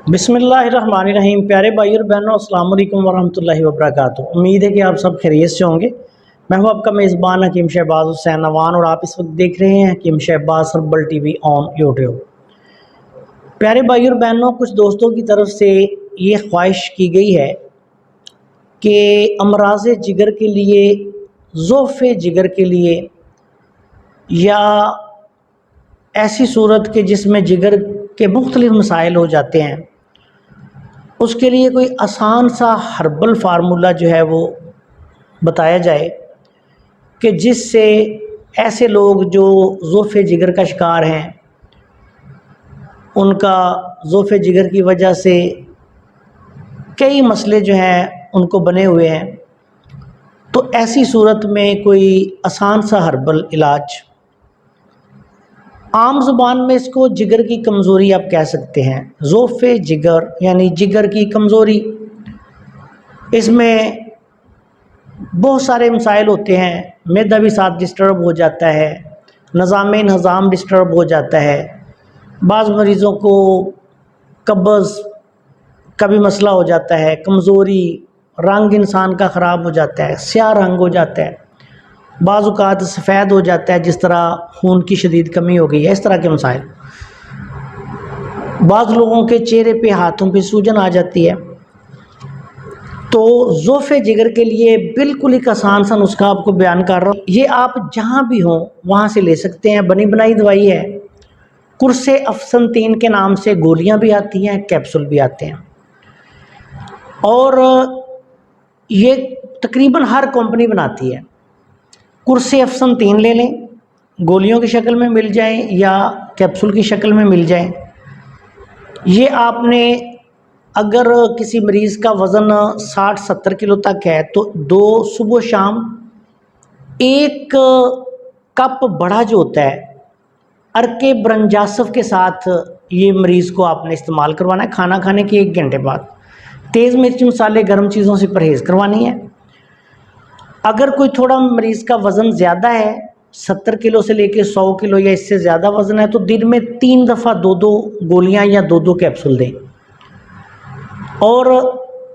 बिस्मिल्लाहिर्रहमानिर्रहीम। प्यारे भाई और बहनों, अस्सलाम वालेकुम वरहमतुल्लाहि वबरकातुहू। उम्मीद है कि आप सब खैरियत से होंगे। मैं हूं आपका मेज़बान हकीम शहबाज हुसैन अवान और आप इस वक्त देख रहे हैं Hakim Shahbaz herbal TV on YouTube. प्यारे भाई और बहनों, कुछ दोस्तों की तरफ से ये ख्वाहिश की गई है कि अमराज जिगर के लिए, ज़ोफ़े जिगर के लिए, या ऐसी सूरत के जिसमें जिगर के मुख्तलिफ मसाइल हो जाते हैं, उसके लिए कोई आसान सा हर्बल फार्मूला जो है वो बताया जाए कि जिससे ऐसे लोग जो ज़ोफ़े जिगर का शिकार हैं, उनका ज़ोफ़े जिगर की वजह से कई मसले जो हैं उनको बने हुए हैं, तो ऐसी सूरत में कोई आसान सा हर्बल इलाज, आम ज़ुबान में इसको जिगर की कमज़ोरी आप कह सकते हैं। ज़ोफ़े जिगर यानी जिगर की कमज़ोरी, इसमें बहुत सारे मसाइल होते हैं। मैदा भी साथ डिस्टर्ब हो जाता है, निज़ाम डिस्टर्ब हो जाता है, बाज़ मरीज़ों को कब्ज़ का भी मसला हो जाता है, कमज़ोरी, रंग इंसान का ख़राब हो जाता है, स्याह रंग हो जाता है, बाज़ औक़ात सफ़ेद हो जाता है, जिस तरह खून की शदीद कमी हो गई है, इस तरह के मसाइल। बाज़ लोगों के चेहरे पे, हाथों पे सूजन आ जाती है। तो ज़ोफ़े जिगर के लिए बिल्कुल एक आसान सा नुस्खा आपको बयान कर रहा हूँ। ये आप जहाँ भी हों वहाँ से ले सकते हैं, बनी बनाई दवाई है। कुर्से अफसन-3 के नाम से गोलियाँ भी आती हैं, कैप्सूल भी आते हैं, और ये तकरीबन हर कंपनी बनाती है। कुर्से अफसन-3 ले लें, गोलियों की शक्ल में मिल जाए या कैप्सूल की शक्ल में मिल जाए। ये आपने, अगर किसी मरीज़ का वज़न 60-70 किलो तक है तो 2 सुबह शाम 1 कप बड़ा जो होता है अरके ब्रंजासफ के साथ ये मरीज़ को आपने इस्तेमाल करवाना है। खाना खाने के 1 घंटे बाद तेज़ मिर्च मसाले गर्म चीज़ों से परहेज़ करवानी है। अगर कोई थोड़ा मरीज़ का वज़न ज़्यादा है, 70 किलो से लेके 100 किलो या इससे ज़्यादा वज़न है, तो दिन में 3 दफ़ा 2-2 गोलियां या 2-2 कैप्सूल दें। और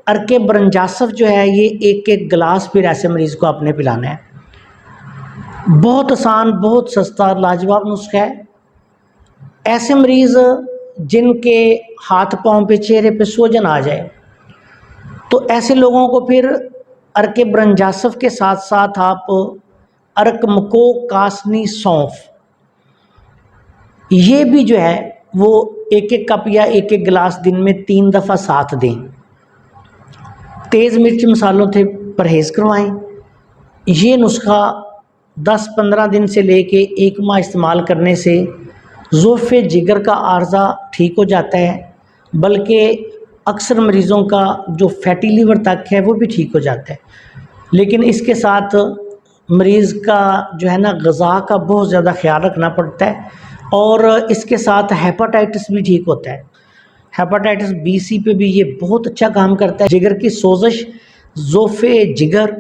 अरके ब्रंजासफ जो है ये 1-1 गिलास फिर ऐसे मरीज़ को आपने पिलाना है। बहुत आसान, बहुत सस्ता, लाजवाब नुस्खा है। ऐसे मरीज़ जिनके हाथ पाँव पे, चेहरे पे सूजन आ जाए, तो ऐसे लोगों को फिर अरके ब्रंजासफ के साथ साथ आप अरक मको कासनी सौंफ, ये भी जो है वो 1-1 कप या 1-1 गिलास दिन में 3 दफ़ा साथ दें। तेज़ मिर्च मसालों से परहेज़ करवाएं। ये नुस्खा 10-15 दिन से लेके 1 माह इस्तेमाल करने से ज़ोफ़े जिगर का आर्ज़ा ठीक हो जाता है, बल्कि अक्सर मरीज़ों का जो फैटी लीवर तक है वो भी ठीक हो जाता है। लेकिन इसके साथ मरीज़ का जो है ना, ग़िज़ा का बहुत ज़्यादा ख्याल रखना पड़ता है, और इसके साथ हेपाटाइटिस भी ठीक होता है। हेपाटाइटिस बी सी पे भी ये बहुत अच्छा काम करता है। जिगर की सोजिश, ज़ोफ़े जिगर,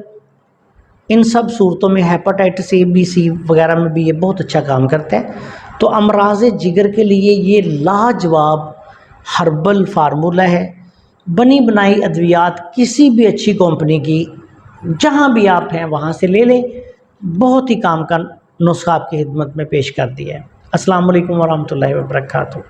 इन सब सूरतों में हेपाटाइटिस ए बी सी वगैरह में भी ये बहुत अच्छा काम करता है। तो अमराज जिगर के लिए ये लाजवाब हर्बल फार्मूला है। बनी बनाई अद्वियात किसी भी अच्छी कंपनी की, जहाँ भी आप हैं वहाँ से ले लें। बहुत ही काम का नुस्खा आपकी खिदमत में पेश कर दिया है। अस्सलाम वालेकुम वरहमतुल्लाहि वबरकातुहू।